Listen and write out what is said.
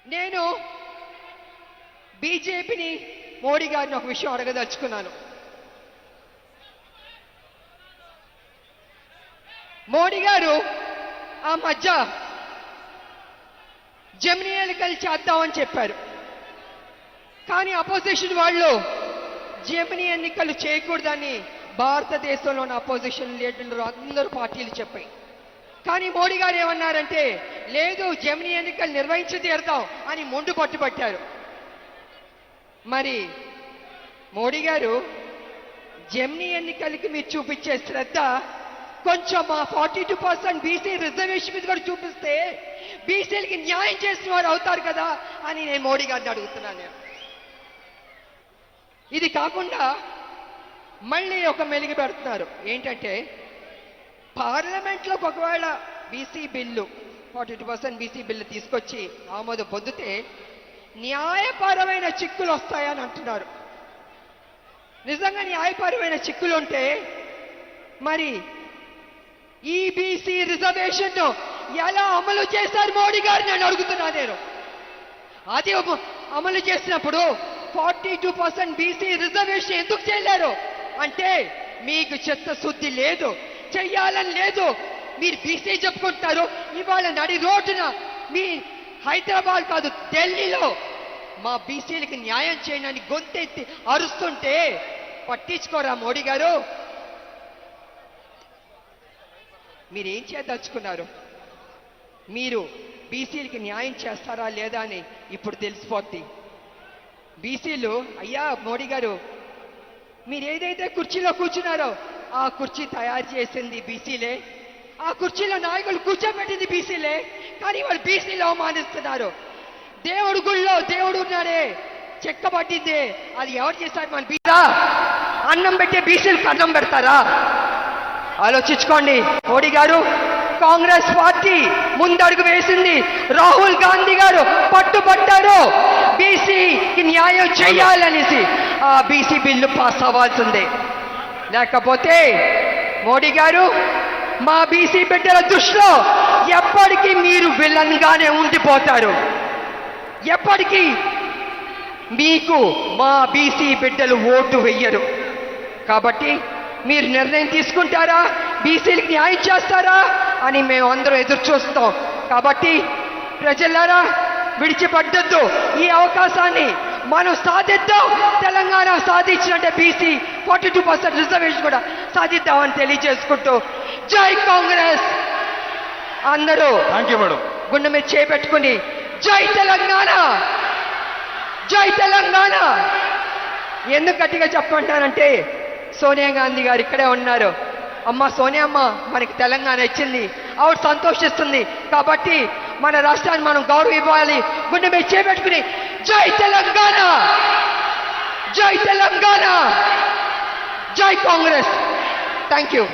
నేను బీజేపీని మోడీ గారిని ఒక విషయం అడగదలుచుకున్నాను. మోడీ గారు ఆ మధ్య జమినీ ఎన్నికలు చేద్దామని చెప్పారు. కానీ అపోజిషన్ వాళ్ళు జమినీ ఎన్నికలు చేయకూడదని భారతదేశంలో ఉన్న అపోజిషన్ లీడర్లు అందరూ పార్టీలు చెప్పాయి. కానీ మోడీ గారు ఏమన్నారంటే, లేదు జమినీ ఎన్నికలు నిర్వహించి తీరుతాం అని మొండు పట్టుబట్టారు. మరి మోడీ గారు జమినీ ఎన్నికలకి మీరు చూపించే శ్రద్ధ కొంచెం మా 42% బీసీ రిజర్వేషన్ మీద కూడా చూపిస్తే బీసీలకి న్యాయం చేసిన వారు అవుతారు కదా అని నేను మోడీ గారిని అడుగుతున్నాను. ఇది కాకుండా మళ్ళీ ఒక మెలిగి పెడుతున్నారు. ఏంటంటే పార్లమెంట్లోకి ఒకవేళ బీసీ బిల్లు 42% బీసీ బిల్లు తీసుకొచ్చి ఆమోదం పొందితే న్యాయపరమైన చిక్కులు వస్తాయని అంటున్నారు. నిజంగా న్యాయపరమైన చిక్కులు ఉంటే మరి ఈ బీసీ రిజర్వేషన్ ఎలా అమలు చేశారు మోడీ గారు నేను అడుగుతున్నాను. నేను అది అమలు చేసినప్పుడు 42% బీసీ రిజర్వేషన్ ఎందుకు చేయలేరు అంటే మీకు చిత్తశుద్ధి లేదు, చెయ్యాలని లేదు. మీరు బీసీ చెప్పుకుంటారు, ఇవాళ నడి రోడ్డున మీ హైదరాబాద్ కాదు ఢిల్లీలో మా బీసీలకి న్యాయం చేయడానికి గొంతెత్తి అరుస్తుంటే పట్టించుకోరా మోడీ గారు? మీరేం చేయదలుచుకున్నారు? మీరు బీసీలకి న్యాయం చేస్తారా లేదా అని ఇప్పుడు తెలిసిపోద్ది. బీసీలు అయ్యా మోడీ గారు మీరు ఏదైతే కుర్చీలో కూర్చున్నారో ఆ కుర్చీ తయారు చేసింది బీసీలే, ఆ కుర్చీలో నాయకులు కూర్చోబెట్టింది బీసీలే, కానీ వాళ్ళు బీసీలు అవమానిస్తున్నారు. దేవుడు గుళ్ళో దేవుడు ఉన్నాడే చెక్కబట్టిందే అది ఎవరు చేశారు? మన బీసా అన్నం పెట్టే బీసీలకు అన్నం పెడతారా? ఆలోచించుకోండి మోడీ గారు. కాంగ్రెస్ పార్టీ ముందడుగు వేసింది, రాహుల్ గాంధీ గారు పట్టుబట్టారు బీసీకి న్యాయం చేయాలనేసి. ఆ బీసీ బిల్లు పాస్ అవ్వాల్సిందే, లేకపోతే మోడీ గారు మా బీసీ బిడ్డల దృష్టిలో ఎప్పటికీ మీరు విలన్గానే ఉండిపోతారు. ఎప్పటికీ మీకు మా బీసీ బిడ్డలు ఓటు వెయ్యరు. కాబట్టి మీరు నిర్ణయం తీసుకుంటారా, బీసీలకు న్యాయం చేస్తారా అని మేము అందరం ఎదురు చూస్తాం. కాబట్టి ప్రజలారా విడిచిపడ్డొద్దు, ఈ అవకాశాన్ని మనం సాధిద్దాం. తెలంగాణ సాధించినట్టే బీసీ 42% రిజర్వేషన్ కూడా సాధిద్దామని తెలియజేసుకుంటూ జై కాంగ్రెస్. అందరూ గుండె మీద చేపెట్టుకుని జై తెలంగాణ, జై తెలంగాణ. ఎందుకు గట్టిగా చెప్పమంటానంటే సోనియా గాంధీ గారు ఇక్కడే ఉన్నారు. అమ్మ సోనియా అమ్మ మనకి తెలంగాణ ఇచ్చింది, ఆవిడ సంతోషిస్తుంది. కాబట్టి మన రాష్ట్రాన్ని మనం గౌరవం ఇవ్వాలి. గుండె మీద చేపెట్టుకుని జై తెలంగాణ, జై తెలంగాణ, జై కాంగ్రెస్. Thank you.